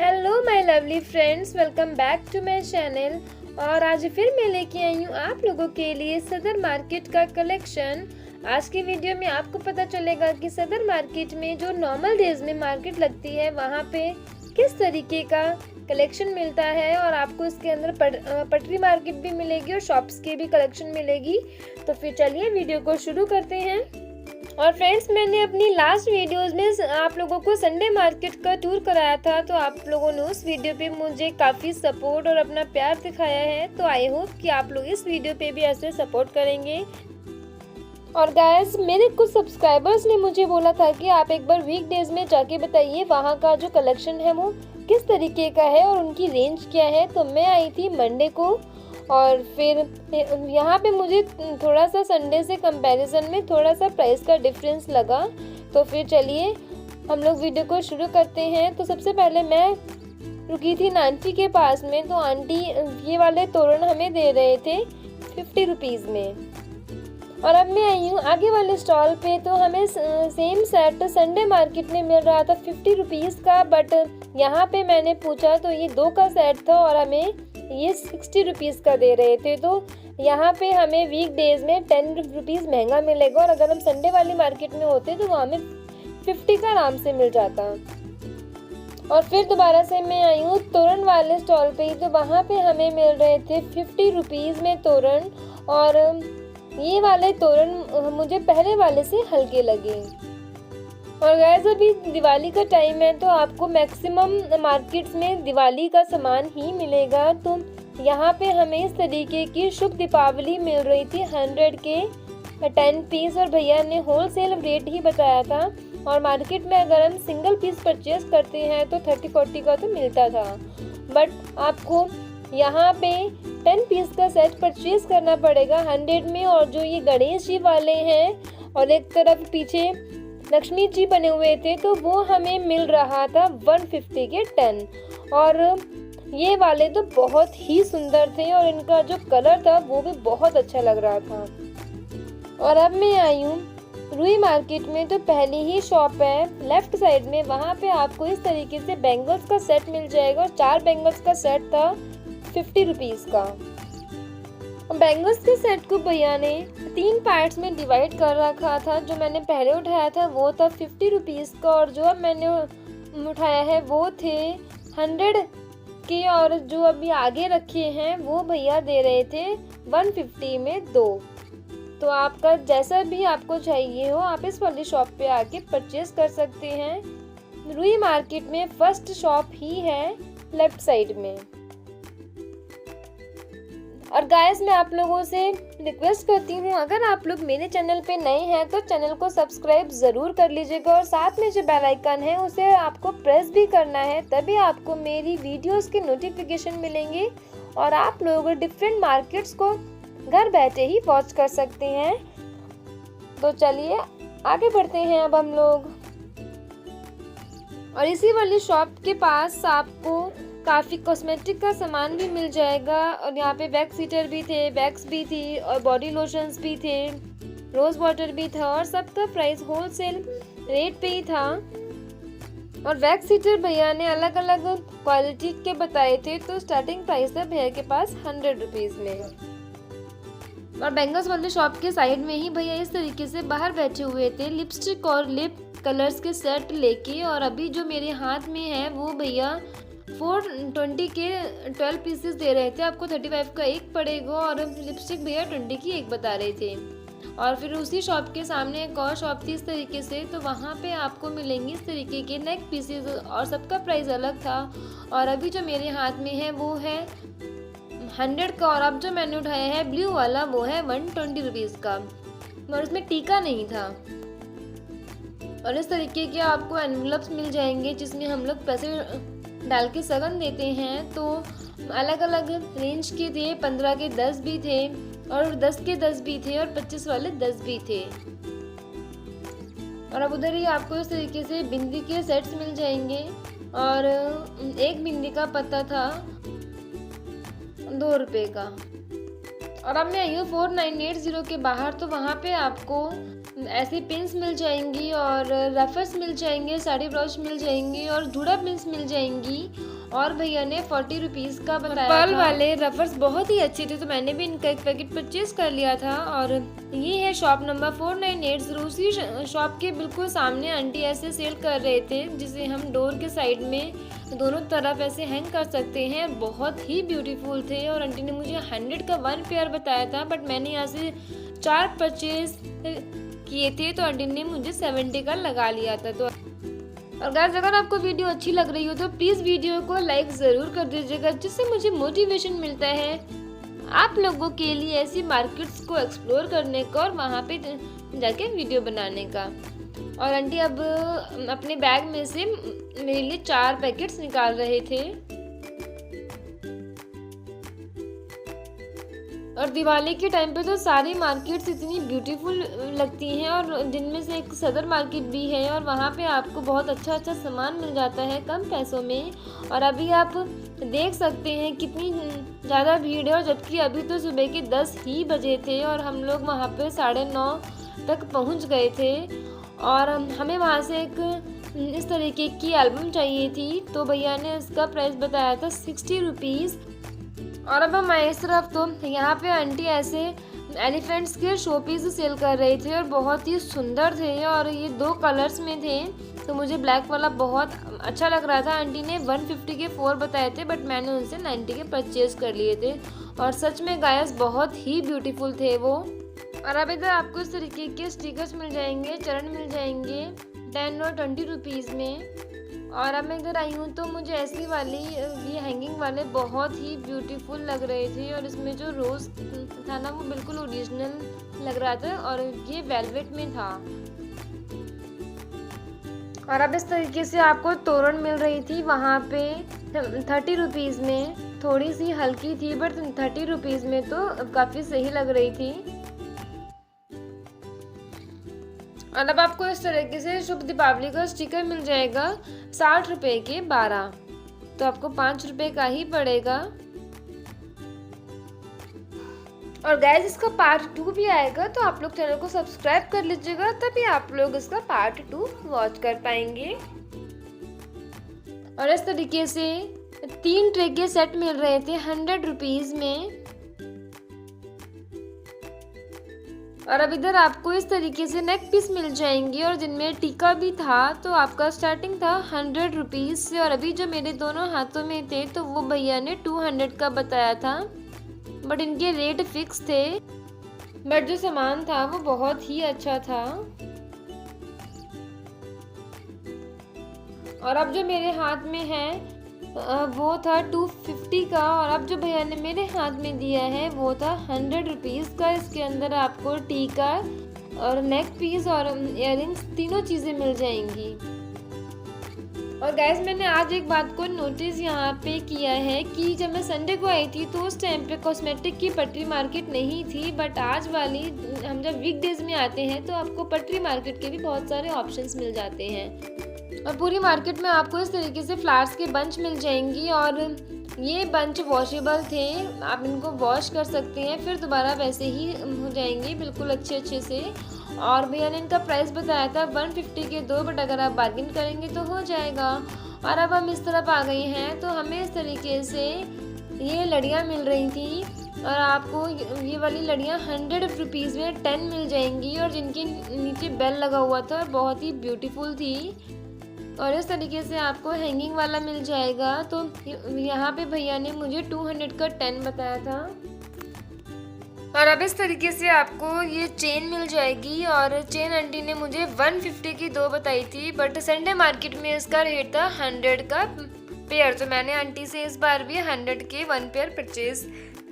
Hello my lovely friends, welcome back to my channel. और आज फिर मैं लेके आई हूँ आप लोगों के लिए सदर मार्केट का कलेक्शन। आज की वीडियो में आपको पता चलेगा कि सदर मार्केट में जो नॉर्मल डेज में मार्केट लगती है वहाँ पे किस तरीके का कलेक्शन मिलता है और आपको इसके अंदर पटरी मार्केट भी मिलेगी और शॉप्स की भी कलेक्शन मिलेगी। तो फिर चलिए वीडियो को शुरू करते हैं। और फ्रेंड्स, मैंने अपनी लास्ट वीडियोस में आप लोगों को संडे मार्केट का टूर कराया था, तो आप लोगों ने उस वीडियो पे मुझे काफ़ी सपोर्ट और अपना प्यार दिखाया है। तो आई होप कि आप लोग इस वीडियो पे भी ऐसे सपोर्ट करेंगे। और गाइस, मेरे कुछ सब्सक्राइबर्स ने मुझे बोला था कि आप एक बार वीकडेज में जाके बताइए वहाँ का जो कलेक्शन है वो किस तरीके का है और उनकी रेंज क्या है। तो मैं आई थी मंडे को और फिर यहाँ पे मुझे थोड़ा सा संडे से कंपैरिजन में थोड़ा सा प्राइस का डिफरेंस लगा। तो फिर चलिए हम लोग वीडियो को शुरू करते हैं। तो सबसे पहले मैं रुकी थी आंटी के पास में, तो आंटी ये वाले तोरण हमें दे रहे थे 50 रुपीज़ में। और अब मैं आई हूँ आगे वाले स्टॉल पे, तो हमें सेम सेट संडे मार्केट में मिल रहा था 50 रुपीज़ का, बट यहाँ पे मैंने पूछा तो ये 2 का सेट था और हमें ये 60 रुपीज़ का दे रहे थे। तो यहाँ पे हमें वीक डेज में 10 रुपीज़ महंगा मिलेगा और अगर हम संडे वाली मार्केट में होते तो वहाँ में 50 का आराम से मिल जाता। और फिर दोबारा से मैं आई हूँ तोरण वाले स्टॉल पे ही, तो वहाँ पे हमें मिल रहे थे 50 रुपीज़ में तोरण। और ये वाले तोरण मुझे पहले वाले से हल्के लगे। और गाइस, अभी दिवाली का टाइम है तो आपको मैक्सिमम मार्केट्स में दिवाली का सामान ही मिलेगा। तो यहाँ पे हमें इस तरीके की शुभ दीपावली मिल रही थी 100 के 10 पीस, और भैया ने होलसेल रेट ही बताया था। और मार्केट में अगर हम सिंगल पीस परचेज करते हैं तो 30-40 का तो मिलता था, बट आपको यहाँ पे 10 पीस का सेट परचेज करना पड़ेगा 100 में। और जो ये गणेश जी वाले हैं और एक तरफ पीछे लक्ष्मी जी बने हुए थे, तो वो हमें मिल रहा था 150 के 10। और ये वाले तो बहुत ही सुंदर थे और इनका जो कलर था वो भी बहुत अच्छा लग रहा था। और अब मैं आई हूँ रुई मार्केट में, तो पहली ही शॉप है लेफ्ट साइड में, वहाँ पे आपको इस तरीके से बैंगल्स का सेट मिल जाएगा और 4 बैंगल्स का सेट था 50 रुपीज़ का। बैंगल्स के सेट को भैया ने 3 पार्ट्स में डिवाइड कर रखा था। जो मैंने पहले उठाया था वो था 50 रुपीज़ का, और जो अब मैंने उठाया है वो थे 100 के, और जो अभी आगे रखे हैं वो भैया दे रहे थे 150 में 2। तो आपका जैसा भी आपको चाहिए हो आप इस वाली शॉप पे आके परचेज कर सकते हैं। रुई मार्केट में फर्स्ट शॉप ही है लेफ्ट साइड में। और गाइस, मैं आप लोगों से रिक्वेस्ट करती हूँ, अगर आप लोग मेरे चैनल पे नए हैं तो चैनल को सब्सक्राइब ज़रूर कर लीजिएगा और साथ में जो बेल आइकन है उसे आपको प्रेस भी करना है, तभी आपको मेरी वीडियोस के नोटिफिकेशन मिलेंगे और आप लोग डिफरेंट मार्केट्स को घर बैठे ही वॉच कर सकते हैं। तो चलिए आगे बढ़ते हैं अब हम लोग। और इसी वाली शॉप के पास आपको काफ़ी कॉस्मेटिक का सामान भी मिल जाएगा। और यहाँ पे वैक्स हीटर भी थे, वैक्स भी थी और बॉडी लोशंस भी थे, रोज़ वाटर भी था, और सबका प्राइस होलसेल रेट पे ही था। और वैक्स हीटर भैया ने अलग अलग क्वालिटी के बताए थे, तो स्टार्टिंग प्राइस है भैया के पास 100 रुपीज़ में। और बैंगल्स वाले शॉप के साइड में ही भैया इस तरीके से बाहर बैठे हुए थे लिपस्टिक और लिप कलर्स के सेट लेके। और अभी जो मेरे हाथ में है वो भैया 420 के 12 पीसेस दे रहे थे, आपको 35 का एक पड़ेगा, और लिपस्टिक भैया 20 की एक बता रहे थे। और फिर उसी शॉप के सामने एक और शॉप थी इस तरीके से, तो वहाँ पे आपको मिलेंगे इस तरीके के नेक पीसेस और सबका प्राइस अलग था। और अभी जो मेरे हाथ में है वो है 100 का, और अब जो मैंने उठाया है ब्लू वाला वो है 120 रुपीज़ का, और उसमें टीका नहीं था। और इस तरीके के आपको एनवलप्स मिल जाएंगे जिसमें हम लोग पैसे डाल के सगन देते हैं। तो अलग अलग रेंज के थे, 15 के 10 भी थे और 10 के 10 भी थे और 25 वाले 10 भी थे। और अब उधर ही आपको इस तरीके से बिंदी के सेट्स मिल जाएंगे, और एक बिंदी का पत्ता था 2 रुपये का। और अब मैं आई हूँ 4980 के बाहर, तो वहाँ पे आपको ऐसी पिन्स मिल जाएंगी और रफर्स मिल जाएंगे, साड़ी ब्रश मिल जाएंगी और जुड़ा पिन्स मिल जाएंगी। और भैया ने 40 रुपीज़ का बताया पर्ल वाले रफर्स बहुत ही अच्छे थे, तो मैंने भी इनका एक पैकेट परचेज कर लिया था। और ये है शॉप नंबर 4980। उसी शॉप के बिल्कुल सामने आंटी ऐसे सेल कर रहे थे, जिसे हम डोर के साइड में दोनों तरफ ऐसे हैंग कर सकते हैं। बहुत ही ब्यूटीफुल थे और आंटी ने मुझे 100 का 1 पेयर बताया था, बट मैंने यहाँ से 4 परचेज किए थे, तो आंटी ने मुझे 70 का लगा लिया था। तो और गाइस, अगर आपको वीडियो अच्छी लग रही हो तो प्लीज़ वीडियो को लाइक ज़रूर कर दीजिएगा, जिससे मुझे मोटिवेशन मिलता है आप लोगों के लिए ऐसी मार्केट्स को एक्सप्लोर करने का और वहाँ पे जाके वीडियो बनाने का। और आंटी अब अपने बैग में से मेरे लिए 4 पैकेट्स निकाल रहे थे। और दिवाली के टाइम पे तो सारी मार्केट्स इतनी ब्यूटीफुल लगती हैं, और जिनमें से एक सदर मार्केट भी है, और वहाँ पे आपको बहुत अच्छा अच्छा सामान मिल जाता है कम पैसों में। और अभी आप देख सकते हैं कितनी ज़्यादा भीड़ है, और जबकि अभी तो सुबह के 10 ही बजे थे और हम लोग वहाँ पे 9:30 तक पहुँच गए थे। और हमें वहाँ से एक इस तरीके की एल्बम चाहिए थी, तो भैया ने इसका प्राइस बताया था 60 रुपीज़। और अब हम आए इस तरफ, तो यहाँ पे आंटी ऐसे एलिफेंट्स के शो पीस सेल कर रहे थे और बहुत ही सुंदर थे, और ये 2 कलर्स में थे, तो मुझे ब्लैक वाला बहुत अच्छा लग रहा था। आंटी ने 150 के 4 बताए थे, बट मैंने उनसे 90 के परचेज कर लिए थे, और सच में गाइस बहुत ही ब्यूटीफुल थे वो। और अब इधर आपको इस तरीके के स्टिकर्स मिल जाएंगे, चरण मिल जाएंगे 10 और 20 रुपीज़ में। और अब मैं इधर आई हूँ तो मुझे ऐसी वाली ये हैंगिंग वाले बहुत ही ब्यूटीफुल लग रहे थे, और इसमें जो रोज़ था ना वो बिल्कुल ओरिजिनल लग रहा था, और ये वेलवेट में था। और अब इस तरीके से आपको तोरण मिल रही थी वहाँ पे 30 रुपीज़ में। थोड़ी सी हल्की थी, बट 30 रुपीज़ में तो काफ़ी सही लग रही थी। और अब आपको इस तरीके से शुभ दीपावली का स्टिकर मिल जाएगा 60 रुपए के 12, तो आपको 5 रुपए का ही पड़ेगा। और गाइस, इसका पार्ट 2 भी आएगा, तो आप लोग चैनल को सब्सक्राइब कर लीजिएगा, तभी आप लोग इसका पार्ट 2 वॉच कर पाएंगे। और इस तरीके से 3 ट्रे के सेट मिल रहे थे 100 रुपीज़ में। और अब इधर आपको इस तरीके से नेक पीस मिल जाएंगी, और जिनमें टीका भी था, तो आपका स्टार्टिंग था 100 रुपीज़ से। और अभी जो मेरे दोनों हाथों में थे, तो वो भैया ने 200 का बताया था, बट इनके रेट फिक्स थे, बट जो सामान था वो बहुत ही अच्छा था। और अब जो मेरे हाथ में है वो था 250 का, और अब जो भैया ने मेरे हाथ में दिया है वो था 100 रुपीज़ का। इसके अंदर आपको टीका और नेक पीस और इयररिंग्स तीनों चीज़ें मिल जाएंगी। और गाइस, मैंने आज एक बात को नोटिस यहाँ पे किया है कि जब मैं संडे को आई थी तो उस टाइम पे कॉस्मेटिक की पटरी मार्केट नहीं थी, बट आज वाली हम जब वीकडेज में आते हैं तो आपको पटरी मार्केट के भी बहुत सारे ऑप्शंस मिल जाते हैं। और पूरी मार्केट में आपको इस तरीके से फ्लावर्स के बंच मिल जाएंगी, और ये बंच वॉशेबल थे, आप इनको वॉश कर सकते हैं, फिर दोबारा वैसे ही हो जाएंगे बिल्कुल अच्छे से। और भैया ने इनका प्राइस बताया था 150 के 2, बट अगर आप बार्गिन करेंगे तो हो जाएगा। और अब हम इस तरफ आ गए हैं, तो हमें इस तरीके से ये लड़ियाँ मिल रही थी, और आपको ये वाली लड़ियाँ 100 रुपीज़ में 10 मिल जाएंगी, और जिनके नीचे बेल लगा हुआ था, और बहुत ही ब्यूटीफुल थी। और इस तरीके से आपको हैंगिंग वाला मिल जाएगा, तो यहाँ पे भैया ने मुझे 200 का 10 बताया था। और अब इस तरीके से आपको ये चेन मिल जाएगी, और चेन आंटी ने मुझे 150 की 2 बताई थी, बट संडे मार्केट में इसका रेट था 100 का पेयर, तो मैंने आंटी से इस बार भी 100 के 1 पेयर परचेज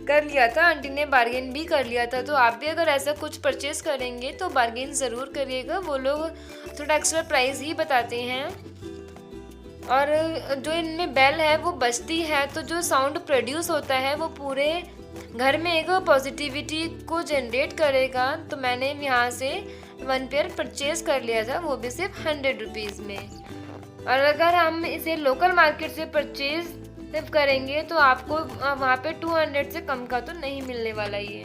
कर लिया था। आंटी ने बार्गेन भी कर लिया था, तो आप भी अगर ऐसा कुछ परचेज करेंगे तो बार्गेन ज़रूर करिएगा, वो लोग थोड़ा एक्स्ट्रा प्राइस ही बताते हैं। और जो इनमें बेल है वो बजती है, तो जो साउंड प्रोड्यूस होता है वो पूरे घर में एक पॉजिटिविटी को जनरेट करेगा, तो मैंने यहाँ से 1 पेयर परचेज कर लिया था, वो भी सिर्फ 100 रुपीज़ में। और अगर हम इसे लोकल मार्केट से परचेज सिर्फ करेंगे तो आपको वहाँ पे 200 से कम का तो नहीं मिलने वाला ये।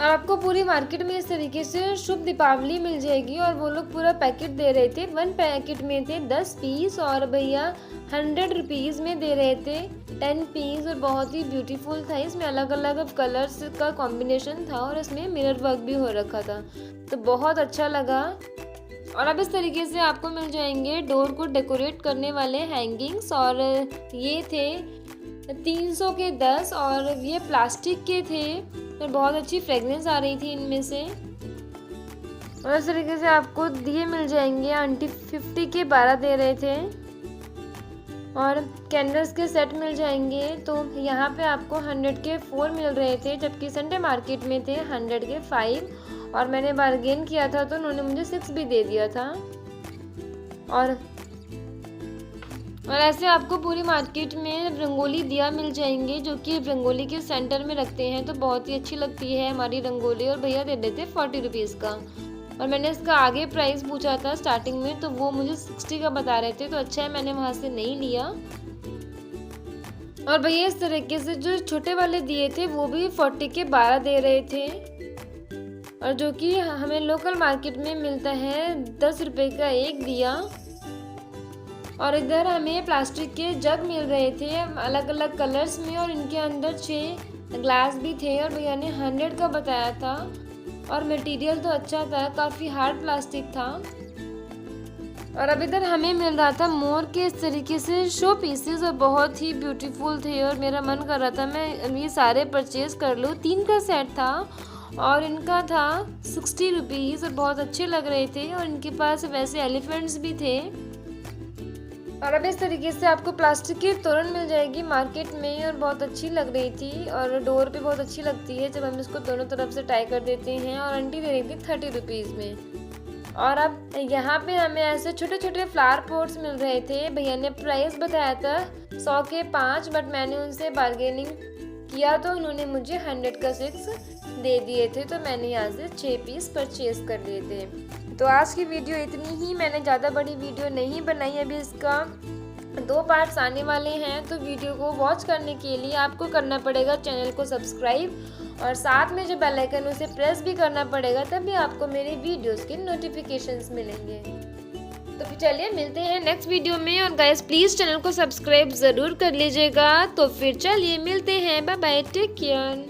और आपको पूरी मार्केट में इस तरीके से शुभ दीपावली मिल जाएगी। और वो लोग पूरा पैकेट दे रहे थे, 1 पैकेट में थे 10 पीस और भैया 100 रुपीज़ में दे रहे थे 10 पीस। और बहुत ही ब्यूटीफुल था, इसमें अलग अलग कलर्स का कॉम्बिनेशन था और इसमें मिरर वर्क भी हो रखा था, तो बहुत अच्छा लगा। और अब इस तरीके से आपको मिल जाएंगे डोर को डेकोरेट करने वाले हैंगिंग्स, और ये थे 300 के 10 और ये प्लास्टिक के थे और बहुत अच्छी फ्रेगनेंस आ रही थी इनमें से। और इस तरीके से आपको दिए मिल जाएंगे, आंटी 50 के 12 दे रहे थे। और कैंडल्स के सेट मिल जाएंगे, तो यहाँ पे आपको 100 के 4 मिल रहे थे, जबकि संडे मार्केट में थे 100 के 5। और मैंने बार्गेन किया था तो उन्होंने मुझे 6 भी दे दिया था। और ऐसे आपको पूरी मार्केट में रंगोली दिया मिल जाएंगे, जो कि रंगोली के सेंटर में रखते हैं, तो बहुत ही अच्छी लगती है हमारी रंगोली। और भैया दे देते 40 रुपीज़ का। और मैंने इसका आगे प्राइस पूछा था स्टार्टिंग में, तो वो मुझे 60 का बता रहे थे, तो अच्छा है मैंने वहाँ से नहीं लिया। और भैया इस तरीके से जो छोटे वाले दिए थे वो भी 40 के 12 दे रहे थे, और जो कि हमें लोकल मार्केट में मिलता है 10 रुपये का एक दिया। और इधर हमें प्लास्टिक के जग मिल रहे थे अलग अलग कलर्स में, और इनके अंदर 6 ग्लास भी थे। और भैया ने 100 का बताया था, और मटेरियल तो अच्छा था, काफ़ी हार्ड प्लास्टिक था। और अब इधर हमें मिल रहा था मोर के इस तरीके से शो पीसेस, और बहुत ही ब्यूटीफुल थे। और मेरा मन कर रहा था मैं ये सारे परचेज कर लूँ। 3 का सेट था और इनका था 60 रुपीज़, और बहुत अच्छे लग रहे थे। और इनके पास वैसे एलिफेंट्स भी थे। और अब इस तरीके से आपको प्लास्टिक की तोरण मिल जाएगी मार्केट में, और बहुत अच्छी लग रही थी, और डोर पे बहुत अच्छी लगती है जब हम इसको दोनों तरफ से टाई कर देते हैं। और आंटी दे रही थी 30 रुपीज़ में। और अब यहाँ पे हमें ऐसे छोटे छोटे फ्लावर पॉट्स मिल रहे थे। भैया ने प्राइस बताया था 100 के 5, बट मैंने उनसे बार्गेनिंग किया तो उन्होंने मुझे 100 का 6 दे दिए थे, तो मैंने यहाँ से 6 पीस परचेज कर लिए थे। तो आज की वीडियो इतनी ही, मैंने ज़्यादा बड़ी वीडियो नहीं बनाई। अभी इसका 2 पार्ट्स आने वाले हैं, तो वीडियो को वॉच करने के लिए आपको करना पड़ेगा चैनल को सब्सक्राइब, और साथ में जो बेल आइकन उसे प्रेस भी करना पड़ेगा, तभी आपको मेरे वीडियोस के नोटिफिकेशंस मिलेंगे। तो फिर चलिए मिलते हैं नेक्स्ट वीडियो में। और गाइस प्लीज़ चैनल को सब्सक्राइब ज़रूर कर लीजिएगा। तो फिर चलिए मिलते हैं, बाय बाय, टेक केयर।